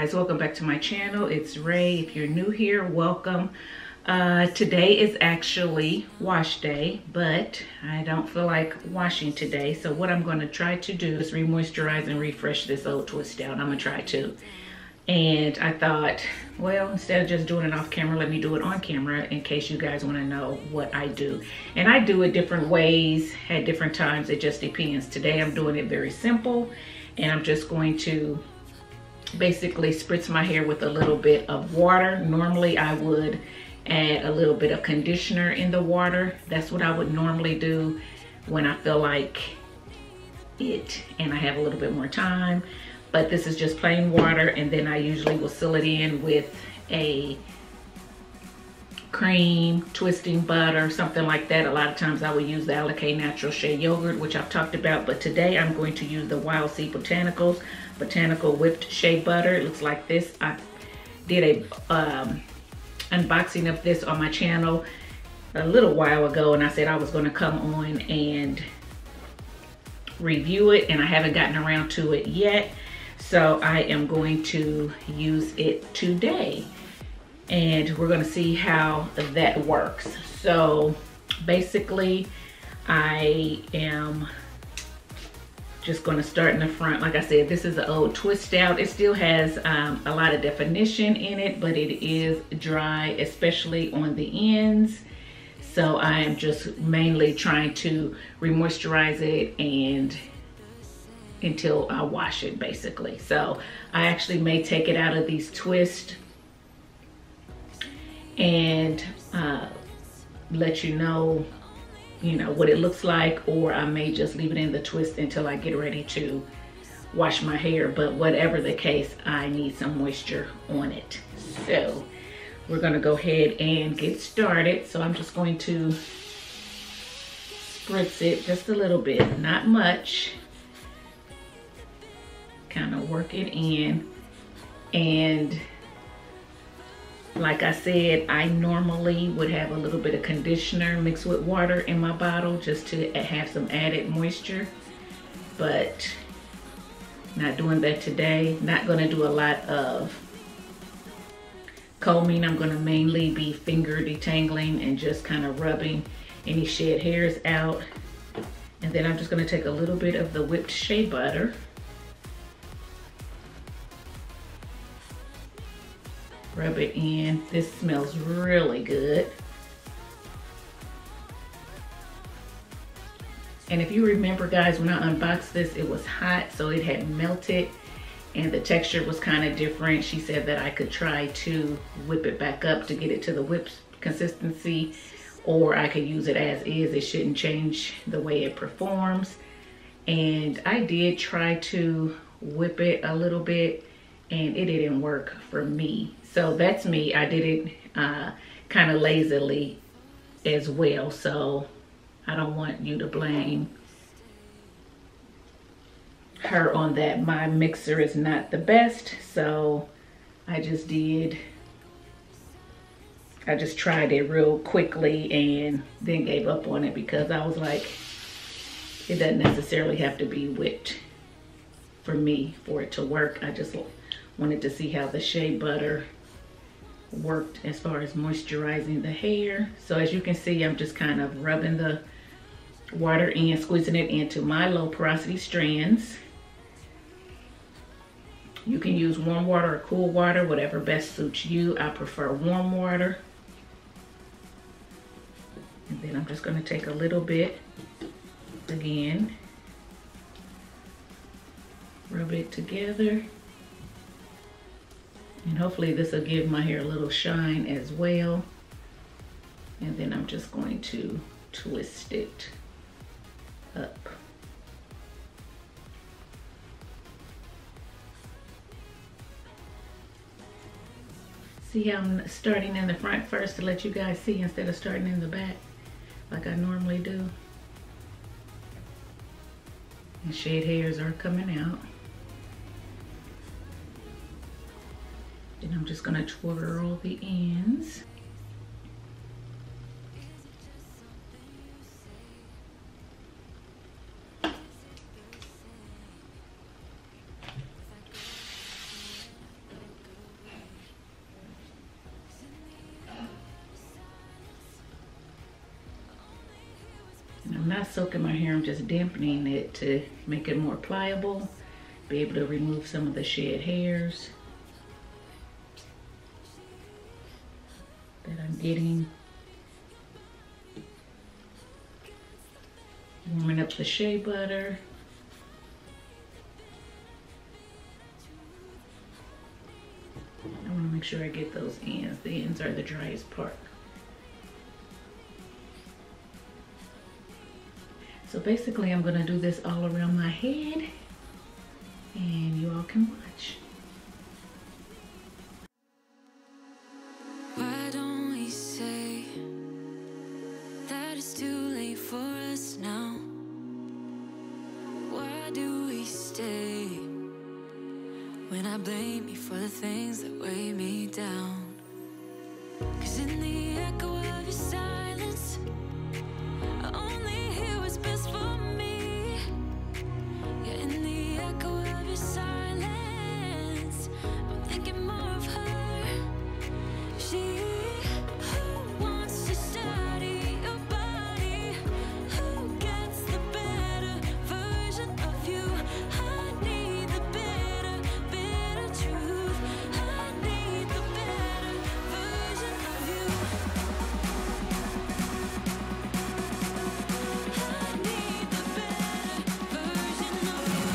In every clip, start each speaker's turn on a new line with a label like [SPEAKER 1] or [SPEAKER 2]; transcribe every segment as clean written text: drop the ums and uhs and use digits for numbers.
[SPEAKER 1] guys, welcome back to my channel. It's Ray. If you're new here, welcome. Today is actually wash day, but I don't feel like washing today. So what I'm going to try to do is remoisturize and refresh this old twist out. I'm going to try to. And I thought, well, instead of just doing it off camera, let me do it on camera in case you guys want to know what I do. And I do it different ways at different times. It just depends. Today I'm doing it very simple, and I'm just going to basically spritz my hair with a little bit of water. Normally I would add a little bit of conditioner in the water. That's what I would normally do when I feel like it and I have a little bit more time. But this is just plain water, and then I usually will seal it in with a cream, twisting butter, something like that. A lot of times I will use the TiBa Naturals Shea yogurt, which I've talked about, but today I'm going to use the Wild Seed Botanicals Botanical Whipped Shea Butter. It looks like this. I did a unboxing of this on my channel a little while ago, and I said I was going to come on and review it, and I haven't gotten around to it yet. So I am going to use it today, and we're going to see how that works. So basically I am just going to start in the front. Like I said, this is an old twist out. It still has a lot of definition in it, but it is dry, especially on the ends. So I am just mainly trying to remoisturize it and until I wash it, basically. So I actually may take it out of these twists and let you know what it looks like, or I may just leave it in the twist until I get ready to wash my hair. But whatever the case, I need some moisture on it. So we're gonna go ahead and get started. So I'm just going to spritz it just a little bit, not much. Kind of work it in. And like I said, I normally would have a little bit of conditioner mixed with water in my bottle just to have some added moisture, but not doing that today. Not going to do a lot of combing. I'm going to mainly be finger detangling and just kind of rubbing any shed hairs out. And then I'm just going to take a little bit of the whipped shea butter, rub it in. This smells really good. And if you remember, guys, when I unboxed this, it was hot, so it had melted and the texture was kind of different. She said that I could try to whip it back up to get it to the whipped consistency, or I could use it as is. It shouldn't change the way it performs. And I did try to whip it a little bit, and it didn't work for me. So that's me. I did it kind of lazily as well. So I don't want you to blame her on that. My mixer is not the best. So I just tried it real quickly and then gave up on it because I was like, it doesn't necessarily have to be whipped for me for it to work. I just wanted to see how the shea butter worked as far as moisturizing the hair. So as you can see, I'm just kind of rubbing the water in, squeezing it into my low porosity strands. You can use warm water or cool water, whatever best suits you. I prefer warm water. And then I'm just going to take a little bit again, rub it together. And hopefully this will give my hair a little shine as well. And then I'm just going to twist it up. See how I'm starting in the front first to let you guys see instead of starting in the back like I normally do. And shed hairs are coming out. And I'm just gonna twirl the ends. I'm not soaking my hair, I'm just dampening it to make it more pliable, be able to remove some of the shed hairs that I'm getting. Warming up the shea butter. I want to make sure I get those ends. The ends are the driest part. So basically I'm going to do this all around my head and you all can watch.
[SPEAKER 2] Why don't we say that it's too late for us now? Why do we stay when I blame you for the things that weigh me down? 'Cause in the echo of your silence, I only hear what's best for me. Yeah, in the echo of your silence, I'm thinking more of her. She who wants to study your body, who gets the better version of you. I need the bitter truth. I need the better version of you. I need the better version of you.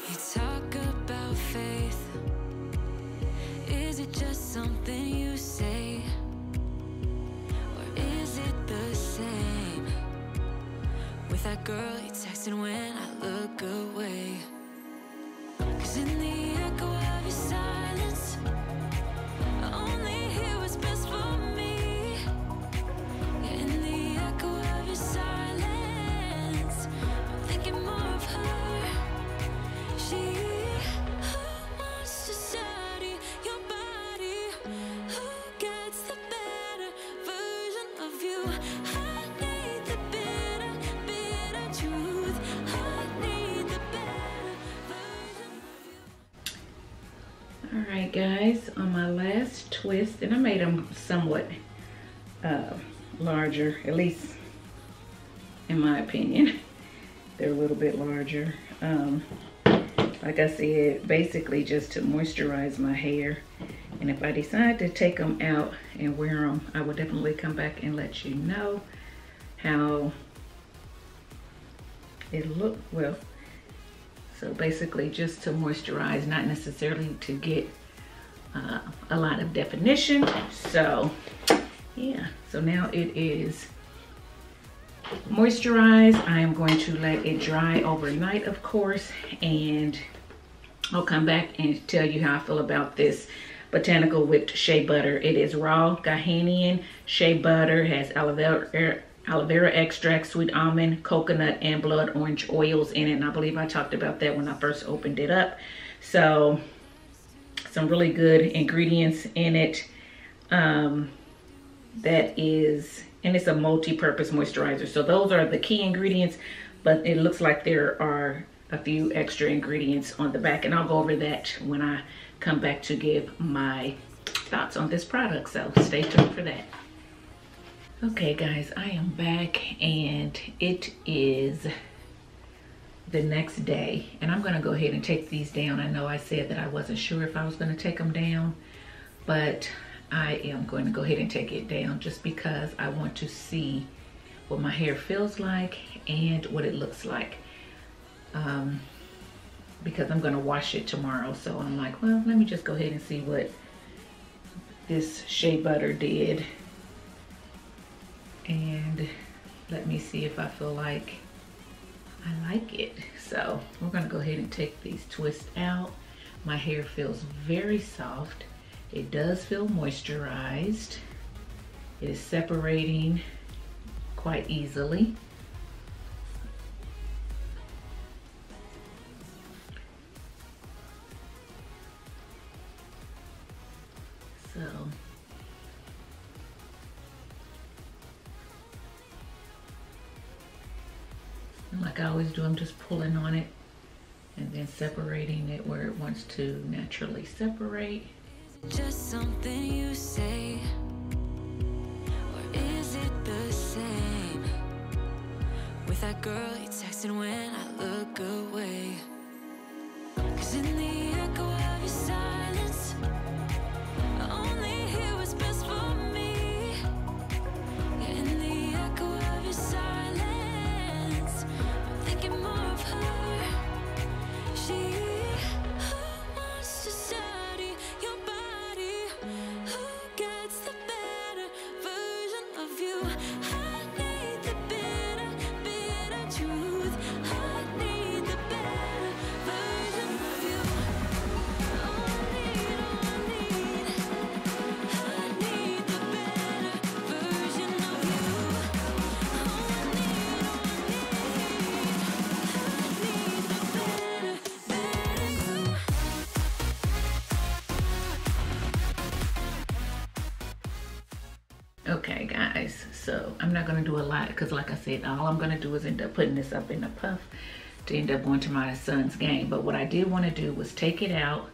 [SPEAKER 2] You talk about faith. Is it just something you say? Or is it the same with that girl you texting when I look away? 'Cause in the echo of your silence, I only hear what's best for me. Yeah, in the echo of your silence, I'm thinking more of her. She who wants to study your body, who gets the better version of you. I need the bitter truth. I need the better version of you.
[SPEAKER 1] Alright guys, on my last twist, and I made them somewhat larger, at least in my opinion. They're a little bit larger. Like I said, basically just to moisturize my hair. And if I decide to take them out and wear them, I will definitely come back and let you know how it look. Well, so basically just to moisturize, not necessarily to get a lot of definition. So yeah, so now it is moisturized. I am going to let it dry overnight, of course, and I'll come back and tell you how I feel about this botanical whipped shea butter. It is raw Ghanaian shea butter, has aloe vera extract, sweet almond, coconut, and blood orange oils in it. And I believe I talked about that when I first opened it up. So some really good ingredients in it. That is, and it's a multi-purpose moisturizer. So those are the key ingredients, but it looks like there are a few extra ingredients on the back, and I'll go over that when I come back to give my thoughts on this product. So stay tuned for that. Okay guys, I am back and it is the next day, and I'm gonna go ahead and take these down. I know I said that I wasn't sure if I was gonna take them down, but I am going to go ahead and take it down just because I want to see what my hair feels like and what it looks like. Because I'm gonna wash it tomorrow. So I'm like, well, let me just go ahead and see what this shea butter did. And let me see if I feel like I like it. So we're gonna go ahead and take these twists out. My hair feels very soft, It does feel moisturized. It is separating quite easily. So like I always do, I'm just pulling on it and then separating it where it wants to naturally separate.
[SPEAKER 2] Just something you say, or is it the same with that girl you texting when I look away? 'Cause in the echo of your silence, I only hear what's best for me. Yeah, in the echo of your silence, I'm thinking more of her. She who wants to study your body, who gets the better version of you. I need the bitter, bitter truth. I need the better version of you. I need the better version of you. I need the better you.
[SPEAKER 1] Okay guys, so I'm not gonna do a lot because like I said, all I'm gonna do is end up putting this up in a puff to end up going to my son's game. But what I did want to do was take it out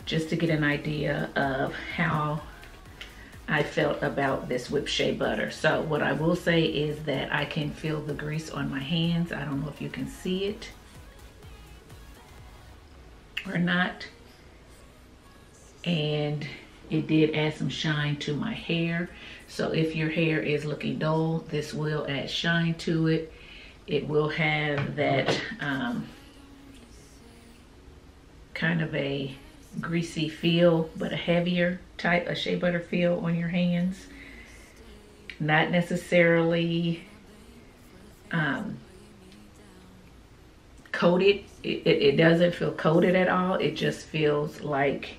[SPEAKER 1] just to get an idea of how I felt about this whipped shea butter. So what I will say is that I can feel the grease on my hands. I don't know if you can see it or not. And it did add some shine to my hair. So if your hair is looking dull, this will add shine to it. It will have that kind of a greasy feel, but a heavier type of shea butter feel on your hands. Not necessarily coated. It doesn't feel coated at all. It just feels like,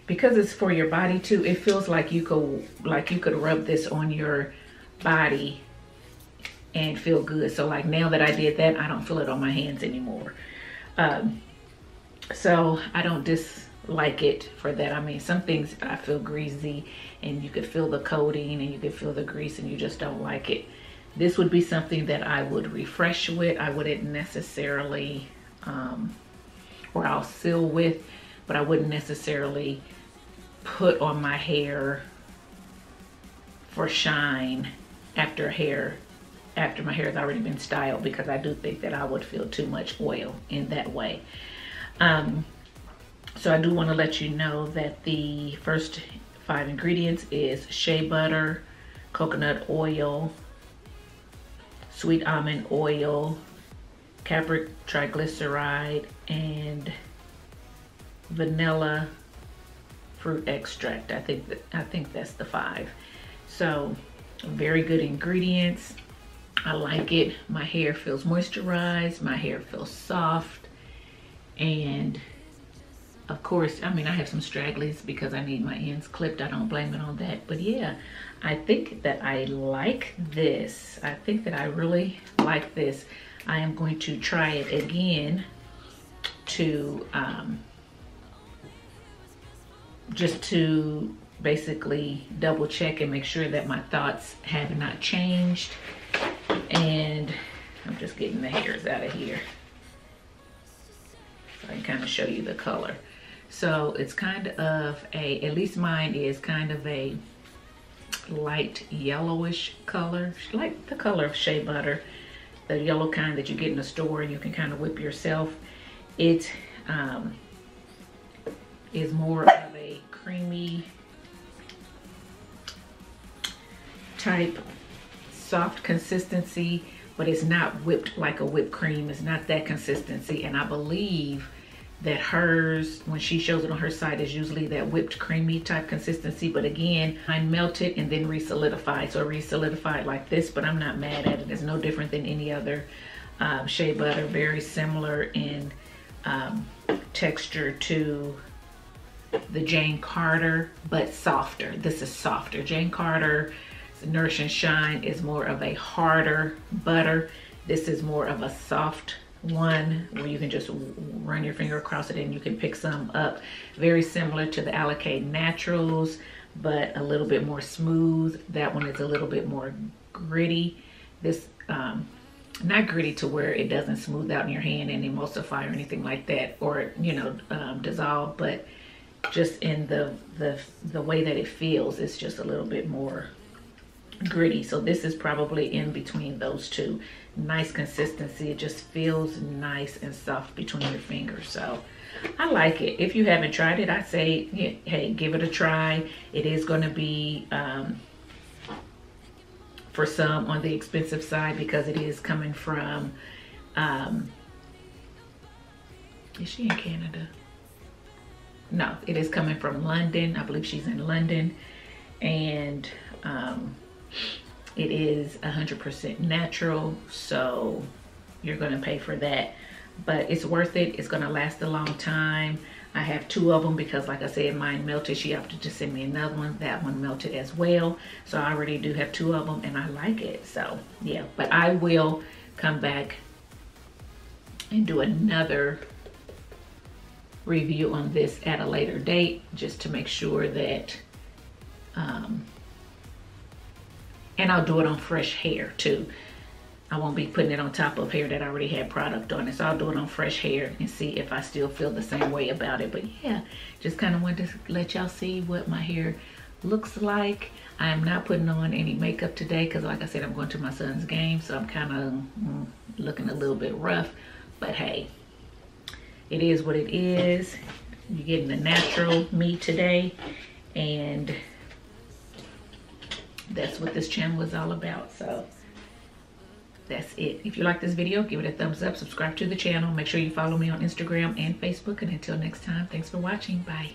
[SPEAKER 1] because it's for your body too, it feels like you could rub this on your body and feel good. So like now that I did that, I don't feel it on my hands anymore. So I don't dislike it for that. I mean, some things I feel greasy and you could feel the coating and you could feel the grease and you just don't like it. This would be something that I would refresh with. I wouldn't necessarily, or I'll seal with, but I wouldn't necessarily put on my hair for shine after my hair has already been styled, because I do think that I would feel too much oil in that way. So I do want to let you know that the first 5 ingredients is shea butter, coconut oil, sweet almond oil, capric triglyceride, and vanilla fruit extract. I think that's the 5. So very good ingredients. I like it. My hair feels moisturized, my hair feels soft, and of course, I mean, I have some stragglies because I need my ends clipped. I don't blame it on that. But yeah, I think that I like this. I think that I really like this. I am going to try it again to just to basically double check and make sure that my thoughts have not changed. And I'm just getting the hairs out of here so I can kind of show you the color. So it's kind of a, at least mine is kind of a light yellowish color, like the color of shea butter, the yellow kind that you get in the store and you can kind of whip yourself. It is more of a creamy type, soft consistency, but it's not whipped like a whipped cream. It's not that consistency. And I believe that hers, when she shows it on her site, is usually that whipped creamy type consistency. But again, I melted and then re-solidified. So I re-solidified like this, but I'm not mad at it. It's no different than any other shea butter. Very similar in texture to the Jane Carter, but softer. This is softer. Jane Carter Nourish and Shine is more of a harder butter. This is more of a soft one where you can just run your finger across it and you can pick some up. Very similar to the TiBa Naturals, but a little bit more smooth. That one is a little bit more gritty. This not gritty to where it doesn't smooth out in your hand and emulsify or anything like that, or you know, dissolve, but just in the way that it feels, it's just a little bit more gritty. So this is probably in between those two. Nice consistency. It just feels nice and soft between your fingers. So I like it. If you haven't tried it, I say, hey, give it a try. It is going to be for some on the expensive side because it is coming from is she in Canada? No, it is coming from London. I believe she's in London, and it is 100% natural, so you're gonna pay for that, but it's worth it. It's gonna last a long time. I have 2 of them because, like I said, mine melted. She opted to send me another one. That one melted as well, so I already do have 2 of them, and I like it. So yeah, but I will come back and do another review on this at a later date, just to make sure that and I'll do it on fresh hair too. I won't be putting it on top of hair that already had product on it. So I'll do it on fresh hair and see if I still feel the same way about it. But yeah, just kind of wanted to let y'all see what my hair looks like. I am not putting on any makeup today because, like I said, I'm going to my son's game, so I'm kind of looking a little bit rough. But hey, it is what it is. You're getting the natural me today, and that's what this channel is all about. So that's it. If you like this video, give it a thumbs up, subscribe to the channel, make sure you follow me on Instagram and Facebook, and until next time, thanks for watching. Bye.